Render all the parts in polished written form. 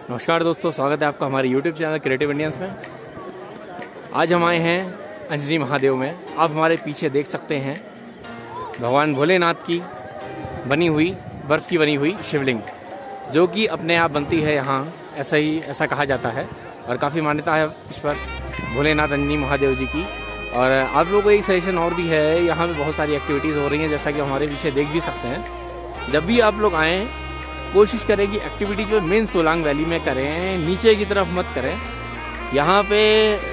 नमस्कार दोस्तों, स्वागत है आपका हमारे YouTube चैनल क्रिएटिव इंडियंस में। आज हम आए हैं अंजनी महादेव में। आप हमारे पीछे देख सकते हैं भगवान भोलेनाथ की बनी हुई, बर्फ़ की बनी हुई शिवलिंग, जो कि अपने आप बनती है यहाँ, ऐसा कहा जाता है और काफ़ी मान्यता है इस पर भोलेनाथ अंजनी महादेव जी की। और आप लोगों को एक सजेशन और भी है, यहाँ पे बहुत सारी एक्टिविटीज़ हो रही हैं, जैसा कि हमारे पीछे देख भी सकते हैं। जब भी आप लोग आएँ, कोशिश करें कि एक्टिविटी जो मेन सोलांग वैली में करें, नीचे की तरफ मत करें। यहाँ पे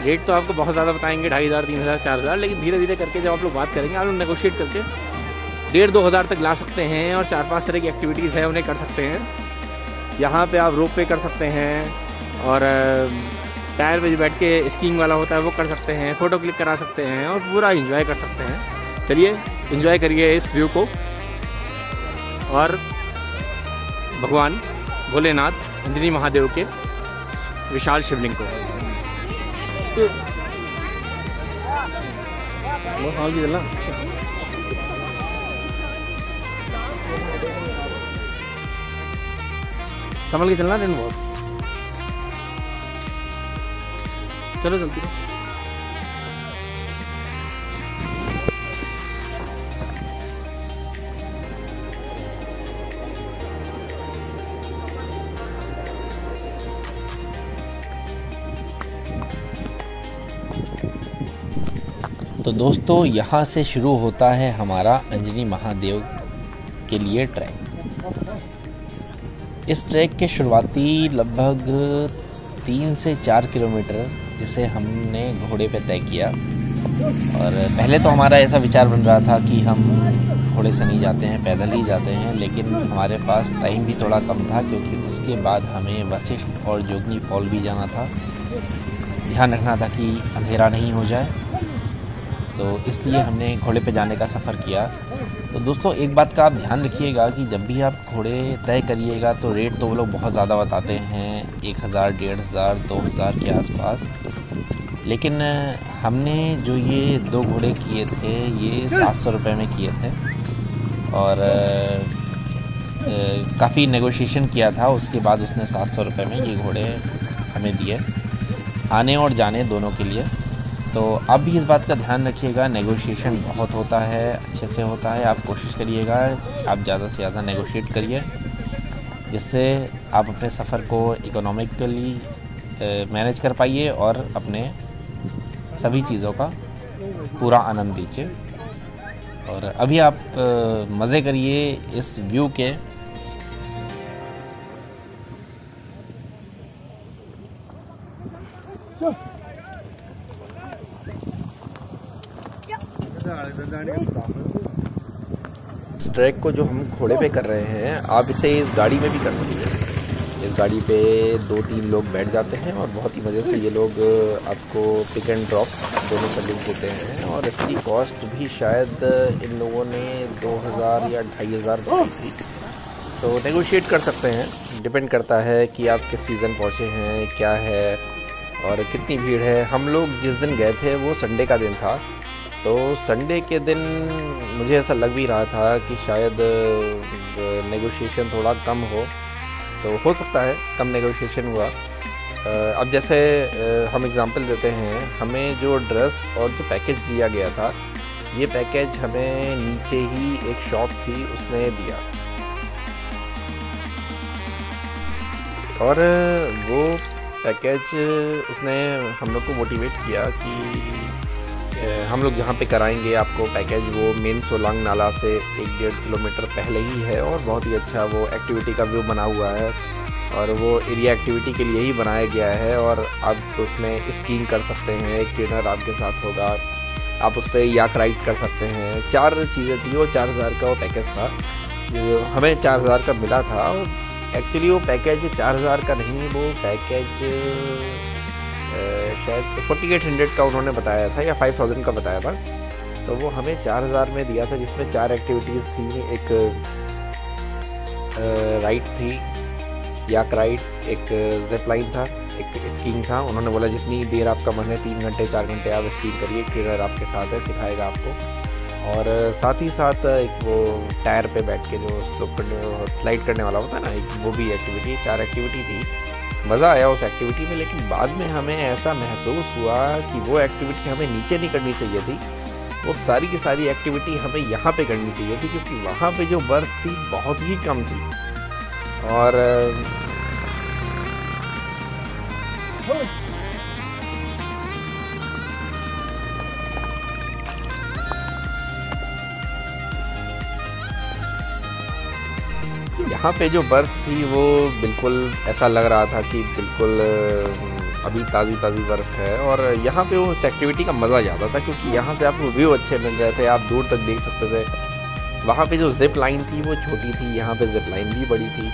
रेट तो आपको बहुत ज़्यादा बताएंगे, 2500, 3000, 4000, लेकिन धीरे धीरे करके जब आप लोग बात करेंगे, आप लोग नेगोशिएट करके 1500-2000 तक ला सकते हैं और 4-5 तरह की एक्टिविटीज़ है उन्हें कर सकते हैं। यहाँ पे आप रोप पे कर सकते हैं और टायर पे जो बैठ के स्कीइंग वाला होता है वो कर सकते हैं, फ़ोटो क्लिक करा सकते हैं और पूरा इंजॉय कर सकते हैं। चलिए इंजॉय करिए इस व्यू को और भगवान भोलेनाथ अंजनी महादेव के विशाल शिवलिंग को। संभल के चलना रेन, बहुत चलो जल्दी। तो दोस्तों, यहाँ से शुरू होता है हमारा अंजनी महादेव के लिए ट्रैक। इस ट्रैक के शुरुआती लगभग 3 से 4 किलोमीटर जिसे हमने घोड़े पे तय किया। और पहले तो हमारा ऐसा विचार बन रहा था कि हम घोड़े से नहीं जाते हैं, पैदल ही जाते हैं, लेकिन हमारे पास टाइम भी थोड़ा कम था क्योंकि उसके बाद हमें वशिष्ठ और जोगनी फॉल भी जाना था। ध्यान रखना था कि अंधेरा नहीं हो जाए, तो इसलिए हमने घोड़े पे जाने का सफ़र किया। तो दोस्तों, एक बात का आप ध्यान रखिएगा कि जब भी आप घोड़े तय करिएगा तो रेट तो वो लोग बहुत ज़्यादा बताते हैं, 1000, 1500, 2000 के आसपास। लेकिन हमने जो ये 2 घोड़े किए थे, ये 700 रुपये में किए थे और काफ़ी नेगोशिएशन किया था। उसके बाद उसने 700 रुपये में ये घोड़े हमें दिए, आने और जाने दोनों के लिए। तो आप भी इस बात का ध्यान रखिएगा, नेगोशिएशन बहुत होता है, अच्छे से होता है। आप कोशिश करिएगा, आप ज़्यादा से ज़्यादा नेगोशिएट करिए, जिससे आप अपने सफ़र को इकोनॉमिकली मैनेज कर पाइए और अपने सभी चीज़ों का पूरा आनंद लीजिए। और अभी आप मज़े करिए इस व्यू के। इस ट्रैक को जो हम घोड़े पे कर रहे हैं, आप इसे इस गाड़ी में भी कर सकते हैं। इस गाड़ी पे 2-3 लोग बैठ जाते हैं और बहुत ही मज़े से ये लोग आपको पिक एंड ड्रॉप दोनों सर्विस देते हैं। और इसकी कॉस्ट भी शायद इन लोगों ने 2000 या 2500 बताई थी। तो नेगोशिएट कर सकते हैं, डिपेंड करता है कि आप किस सीज़न पहुँचे हैं, क्या है और कितनी भीड़ है। हम लोग जिस दिन गए थे वो संडे का दिन था, तो संडे के दिन मुझे ऐसा लग भी रहा था कि शायद नेगोशिएशन थोड़ा कम हो सकता है कम नेगोशिएशन हुआ। अब जैसे हम एग्जांपल देते हैं, हमें जो ड्रेस और जो पैकेज दिया गया था, ये पैकेज हमें नीचे ही एक शॉप थी उसने दिया और वो पैकेज उसने हम लोग को मोटिवेट किया कि हम लोग जहाँ पे कराएंगे आपको पैकेज, वो मेन सोलांग नाला से 1-1.5 किलोमीटर पहले ही है और बहुत ही अच्छा वो एक्टिविटी का व्यू बना हुआ है और वो एरिया एक्टिविटी के लिए ही बनाया गया है। और आप उसमें स्कीइंग कर सकते हैं, एक ट्रेनर आपके साथ होगा, आप उस पर याक राइड कर सकते हैं। 4 चीज़ें थी, वो 4000 का वो पैकेज था, जो हमें 4000 का मिला था। और एक्चुअली वो पैकेज 4000 का नहीं, वो पैकेज शायद 4800 का उन्होंने बताया था या 5000 का बताया था। तो वो हमें 4000 में दिया था, जिसमें 4 एक्टिविटीज़ थी। एक राइड थी, याक राइड, एक जिप लाइन था, एक स्कीइंग था। उन्होंने बोला जितनी देर आपका मन है, 3 घंटे 4 घंटे आप स्कीइंग करिए, ट्रेनर आपके साथ है, सिखाएगा आपको। और साथ ही साथ एक वो टायर पे बैठ के जो स्लाइड करने वाला होता है ना, एक वो भी एक्टिविटी, 4 एक्टिविटी थी। मज़ा आया उस एक्टिविटी में, लेकिन बाद में हमें ऐसा महसूस हुआ कि वो एक्टिविटी हमें नीचे नहीं करनी चाहिए थी। वो सारी की सारी एक्टिविटी हमें यहाँ पे करनी चाहिए थी, क्योंकि वहाँ पे जो बर्फ़ थी बहुत ही कम थी। और यहाँ पे जो बर्फ़ थी वो बिल्कुल ऐसा लग रहा था कि बिल्कुल अभी ताज़ी बर्फ़ है। और यहाँ पे उस एक्टिविटी का मज़ा ज़्यादा था, क्योंकि यहाँ से आपको व्यू अच्छे मिल रहे थे, आप दूर तक देख सकते थे। वहाँ पे जो ज़िप लाइन थी वो छोटी थी, यहाँ पे ज़िप लाइन भी बड़ी थी।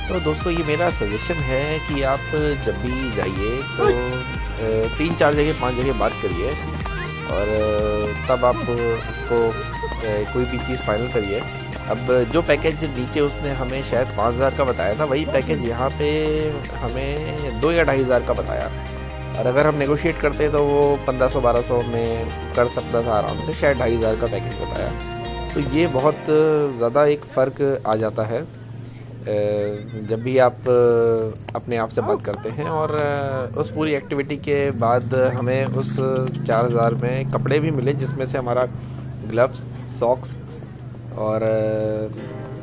तो दोस्तों ये मेरा सजेशन है कि आप जब भी जाइए तो 3-4 जगह 5 जगह बात करिए और तब आप उसको कोई भी चीज़ फाइनल करिए। अब जो पैकेज नीचे उसने हमें शायद 5,000 का बताया था, वही पैकेज यहाँ पे हमें 2 या 2,500 का बताया। और अगर हम नेगोशिएट करते तो वो 1500-1200 में कर सकता था आराम से, शायद 2,500 का पैकेज बताया। तो ये बहुत ज़्यादा एक फ़र्क आ जाता है जब भी आप अपने आप से बात करते हैं। और उस पूरी एक्टिविटी के बाद हमें उस 4,000 में कपड़े भी मिले, जिसमें से हमारा ग्लव्स, सॉक्स और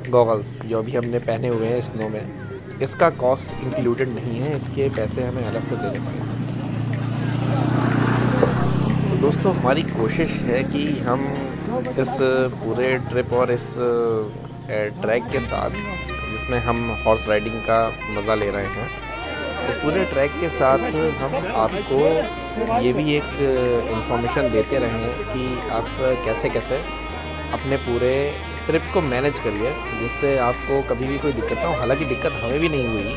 गॉगल्स जो अभी हमने पहने हुए हैं स्नो में, इसका कॉस्ट इंक्लूडेड नहीं है, इसके पैसे हमें अलग से देने पड़ेंगे। तो दोस्तों हमारी कोशिश है कि हम इस पूरे ट्रिप और इस ट्रैक के साथ, जिसमें हम हॉर्स राइडिंग का मज़ा ले रहे हैं, इस पूरे ट्रैक के साथ हम आपको ये भी एक इंफॉर्मेशन देते रहें कि आप कैसे कैसे अपने पूरे ट्रिप को मैनेज करिए, जिससे आपको कभी भी कोई दिक्कत ना हो। हालांकि दिक्कत हमें भी नहीं हुई,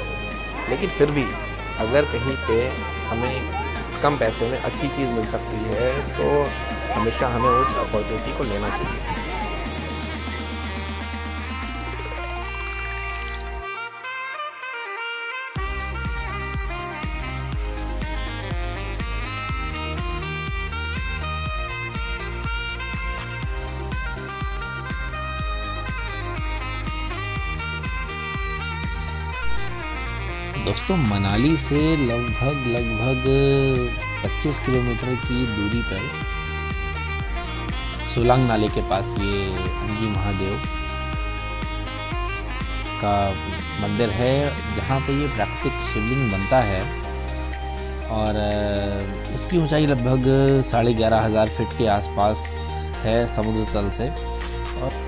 लेकिन फिर भी अगर कहीं पे हमें कम पैसे में अच्छी चीज़ मिल सकती है तो हमेशा हमें उस अपॉर्चुनिटी को लेना चाहिए। दोस्तों मनाली से लगभग 25 किलोमीटर की दूरी पर सोलांग नाले के पास ये अंजनी महादेव का मंदिर है, जहाँ पे ये प्राकृतिक शिवलिंग बनता है। और इसकी ऊंचाई लगभग 11,500 फीट के आसपास है समुद्र तल से। और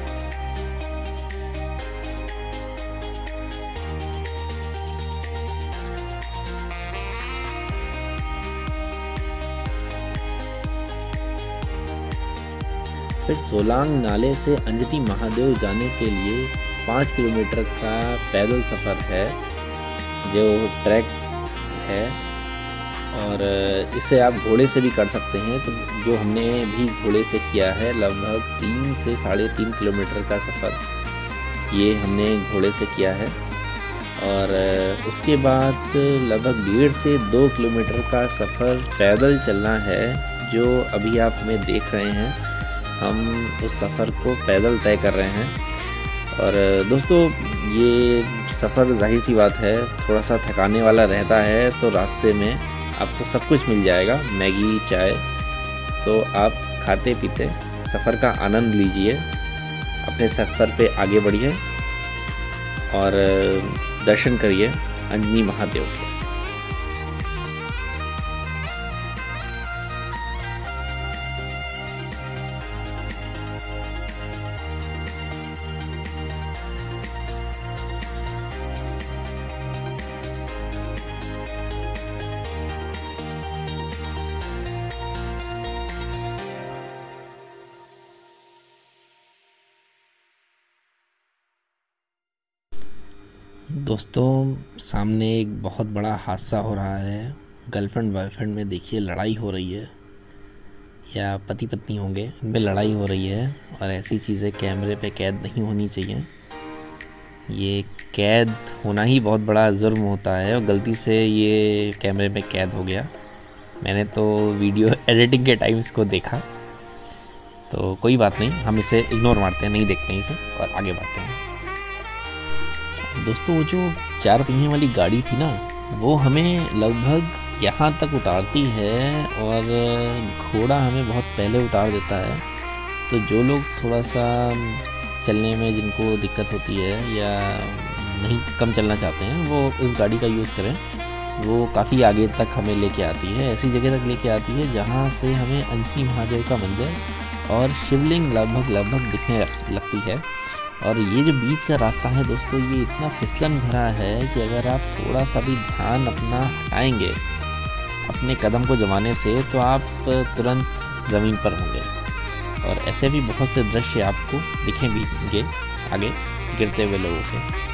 फिर सोलांग नाले से अंजनी महादेव जाने के लिए 5 किलोमीटर का पैदल सफ़र है, जो ट्रैक है। और इसे आप घोड़े से भी कर सकते हैं, तो जो हमने भी घोड़े से किया है, लगभग 3 से 3.5 किलोमीटर का सफ़र ये हमने घोड़े से किया है। और उसके बाद लगभग 1.5 से 2 किलोमीटर का सफ़र पैदल चलना है, जो अभी आप हमें देख रहे हैं। हम उस सफ़र को पैदल तय कर रहे हैं। और दोस्तों ये सफ़र जाहिर सी बात है थोड़ा सा थकाने वाला रहता है, तो रास्ते में आपको सब कुछ मिल जाएगा, मैगी, चाय, तो आप खाते पीते सफ़र का आनंद लीजिए, अपने सफ़र पे आगे बढ़िए और दर्शन करिए अंजनी महादेव के। दोस्तों सामने एक बहुत बड़ा हादसा हो रहा है। गर्लफ्रेंड बॉयफ्रेंड में देखिए लड़ाई हो रही है, या पति पत्नी होंगे, इनमें लड़ाई हो रही है। और ऐसी चीज़ें कैमरे पे कैद नहीं होनी चाहिए। ये कैद होना ही बहुत बड़ा जुर्म होता है, और गलती से ये कैमरे में कैद हो गया। मैंने तो वीडियो एडिटिंग के टाइम इसको देखा, तो कोई बात नहीं, हम इसे इग्नोर मारते हैं, नहीं देखते हैं इसे और आगे बढ़ते हैं। दोस्तों वो जो 4 पहिए वाली गाड़ी थी ना, वो हमें लगभग यहाँ तक उतारती है और घोड़ा हमें बहुत पहले उतार देता है। तो जो लोग थोड़ा सा चलने में जिनको दिक्कत होती है या नहीं कम चलना चाहते हैं वो इस गाड़ी का यूज़ करें। वो काफ़ी आगे तक हमें लेके आती है, ऐसी जगह तक लेके आती है जहाँ से हमें अंजनी महादेव का मंदिर और शिवलिंग लगभग दिखने लगती है। और ये जो बीच का रास्ता है दोस्तों, ये इतना फिसलन भरा है कि अगर आप थोड़ा सा भी ध्यान अपना हटाएंगे अपने कदम को जमाने से तो आप तुरंत ज़मीन पर होंगे। और ऐसे भी बहुत से दृश्य आपको दिखेंगे आगे गिरते हुए लोगों के।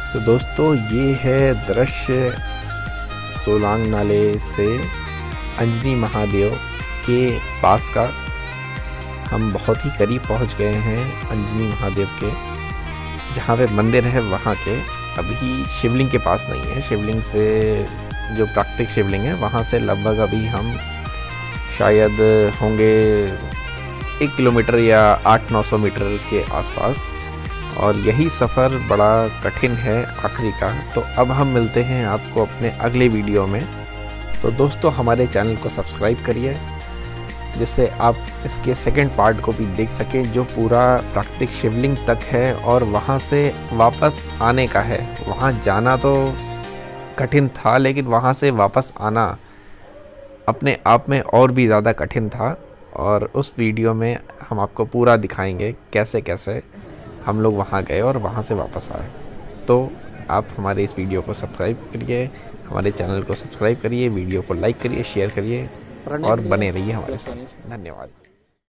तो दोस्तों ये है दृश्य सोलांग नाले से अंजनी महादेव के पास का। हम बहुत ही करीब पहुंच गए हैं अंजनी महादेव के, जहाँ पे मंदिर है वहाँ के। अभी शिवलिंग के पास नहीं है, शिवलिंग से जो प्राकृतिक शिवलिंग है वहाँ से लगभग अभी हम शायद होंगे 1 किलोमीटर या 800-900 मीटर के आसपास। और यही सफ़र बड़ा कठिन है आखिरी का। तो अब हम मिलते हैं आपको अपने अगले वीडियो में। तो दोस्तों हमारे चैनल को सब्सक्राइब करिए जिससे आप इसके सेकंड पार्ट को भी देख सकें, जो पूरा प्राकृतिक शिवलिंग तक है और वहाँ से वापस आने का है। वहाँ जाना तो कठिन था लेकिन वहाँ से वापस आना अपने आप में और भी ज़्यादा कठिन था। और उस वीडियो में हम आपको पूरा दिखाएंगे कैसे कैसे हम लोग वहाँ गए और वहाँ से वापस आए। तो आप हमारे इस वीडियो को सब्सक्राइब करिए, हमारे चैनल को सब्सक्राइब करिए, वीडियो को लाइक करिए, शेयर करिए और बने रहिए हमारे साथ। धन्यवाद।